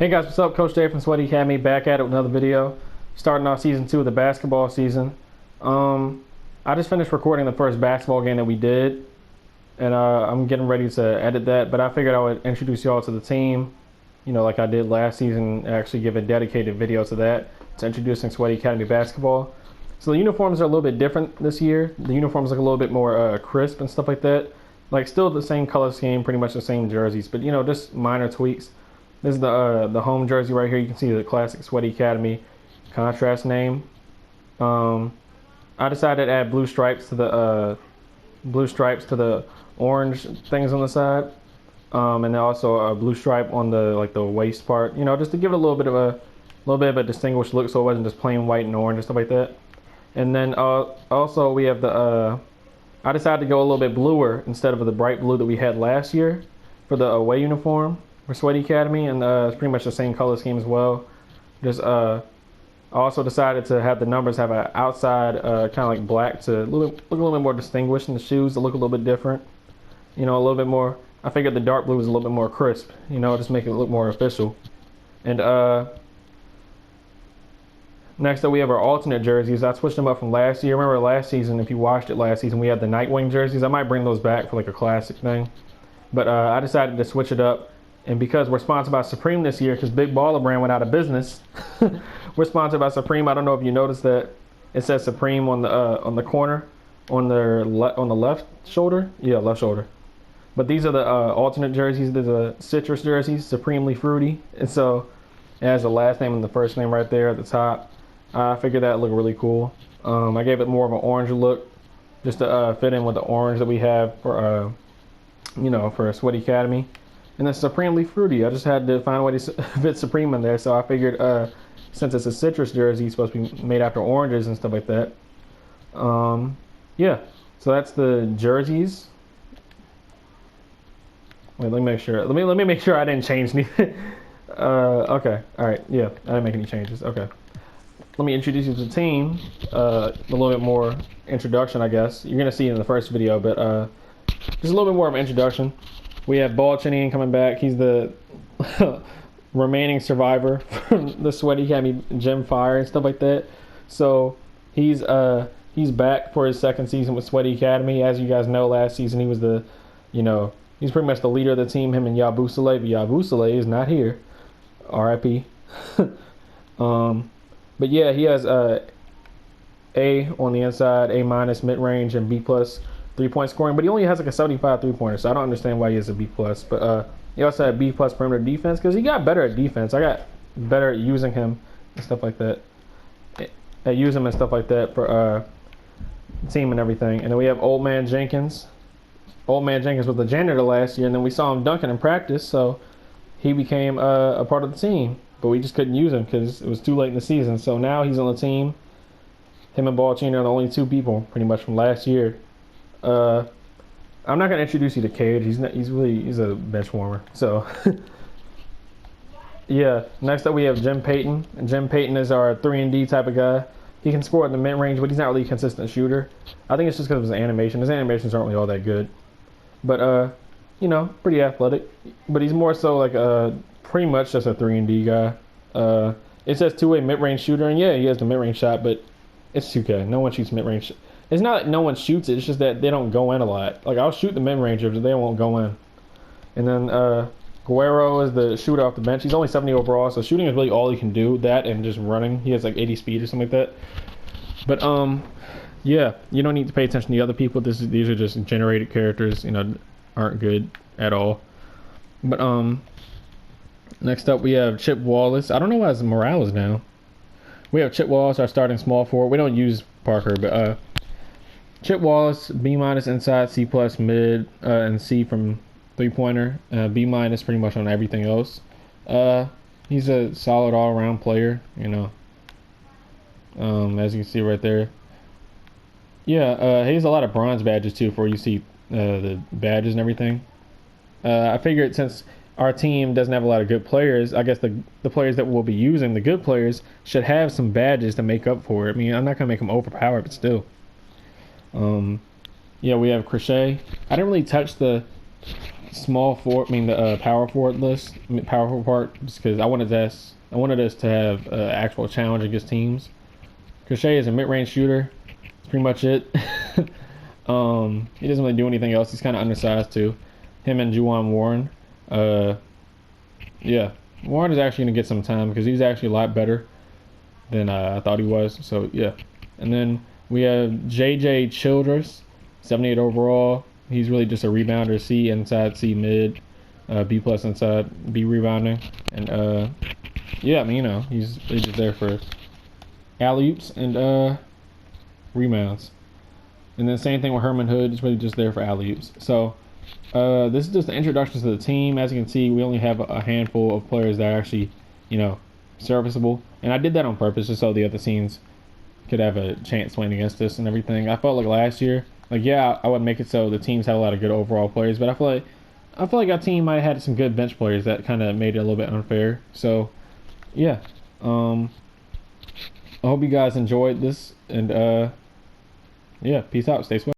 Hey guys, what's up? Coach Dave from Sweaty Academy back at it with another video. Starting off season 2 of the basketball season. I just finished recording the first basketball game that we did, and I'm getting ready to edit that. But I figured I would introduce y'all to the team, like I did last season. Actually, give a dedicated video to that, to introducing Sweaty Academy basketball. So the uniforms are a little bit different this year. The uniforms look a little bit more crisp and stuff like that. Like still the same color scheme, pretty much the same jerseys, but just minor tweaks. This is the home jersey right here. You can see the classic Sweaty Academy contrast name. I decided to add blue stripes to the orange things on the side, and then also a blue stripe on the waist part. Just to give it a little bit of a distinguished look, so it wasn't just plain white and orange and stuff like that. And then also we have I decided to go a little bit bluer instead of the bright blue that we had last year for the away uniform for Sweaty Academy, and it's pretty much the same color scheme as well. Just I also decided to have the numbers have an outside kind of like black to look a little bit more distinguished, and the shoes to look a little bit different. A little bit more. I figured the dark blue was a little bit more crisp. Just make it look more official. And next up we have our alternate jerseys. I switched them up from last year. Remember last season, if you watched it last season, we had the Nightwing jerseys. I might bring those back for like a classic thing. But I decided to switch it up. And because we're sponsored by Supreme this year, because Big Baller Brand went out of business, we're sponsored by Supreme. I don't know if you noticed that it says Supreme on the corner, on the left shoulder. Yeah, left shoulder. But these are the alternate jerseys. These are citrus jerseys, Supremely Fruity. And so it has the last name and the first name right there at the top. I figured that looked really cool. I gave it more of an orange look, just to fit in with the orange that we have for for Sweaty Academy. And then Supremely Fruity. I just had to find a way to fit Supreme in there, so I figured since it's a citrus jersey, it's supposed to be made after oranges and stuff like that. Yeah, so that's the jerseys. Wait, let me make sure. Let me make sure I didn't change anything. Okay, all right, yeah, I didn't make any changes. Okay, let me introduce you to the team. A little bit more introduction, I guess. You're gonna see it in the first video, but just a little bit more of an introduction. We have Ball Chinian coming back. He's the remaining survivor from the Sweaty Academy Gym Fire and stuff like that. So he's back for his second season with Sweaty Academy. As you guys know, last season he was he's pretty much the leader of the team, him and Yabusele. But Yabusele is not here. R.I.P. But yeah, he has A on the inside, A- mid-range, and B+ 3-point scoring, but he only has like a 75 3-pointer, so I don't understand why he has a B+. But he also had B+ perimeter defense, because he got better at defense. I got better at using him and stuff like that. For team and everything. And then we have Old Man Jenkins. Old Man Jenkins was the janitor last year, and then we saw him dunking in practice, so he became a part of the team. But we just couldn't use him because it was too late in the season. So now he's on the team. Him and Ball Chinian are the only two people pretty much from last year. I'm not gonna introduce you to Cage. He's a bench warmer. So yeah. Next up we have Jim Payton. And Jim Payton is our 3-and-D type of guy. He can score in the mid-range, but he's not really a consistent shooter. I think it's just because of his animation. His animations aren't really all that good. But pretty athletic. But he's more so like pretty much just a 3-and-D guy. It says two-way mid-range shooter, and yeah, he has the mid-range shot, but it's 2K. No one shoots mid-range. It's not that no one shoots it. It's just that they don't go in a lot. Like I'll shoot the mid-rangers, but they won't go in. And then Guerrero is the shooter off the bench. He's only 70 overall, so shooting is really all he can do. That and just running. He has like 80 speed or something like that. But yeah, you don't need to pay attention to the other people. These are just generated characters. Aren't good at all. But next up we have Chip Wallace. I don't know why his morale is down. We have Chip Wallace, our starting small forward. We don't use Parker, but Chip Wallace, B- inside, C+ mid, and C from 3-pointer. B- pretty much on everything else. He's a solid all-around player, as you can see right there. Yeah, he has a lot of bronze badges too, for you see the badges and everything. I figured since our team doesn't have a lot of good players, I guess the players that we'll be using, the good players, should have some badges to make up for it. I mean, I'm not going to make them overpowered, but still. Yeah, we have Crochet. I didn't really touch the small forward, I mean the power forward list, power forward part, just because I wanted us to have actual challenge against teams. Crochet is a mid-range shooter. That's pretty much it. He doesn't really do anything else. He's kind of undersized too. Him and Juwan Warren. Yeah, Warren is actually gonna get some time because he's actually a lot better than I thought he was. So yeah, and then we have JJ Childress, 78 overall. He's really just a rebounder. C inside, C mid, B plus inside, B rebounding, and yeah, I mean, you know, he's really just there for alley-oops and rebounds. And then same thing with Herman Hood. He's really just there for alley-oops. So this is just the introductions to the team. As you can see, we only have a handful of players that are actually, you know, serviceable. And I did that on purpose just so the other teams could have a chance playing against us and everything. I felt like last year, like, yeah, I would make it so the teams had a lot of good overall players, but I feel like our team might have had some good bench players that kind of made it a little bit unfair. So yeah, I hope you guys enjoyed this, and yeah, peace out, stay sweaty.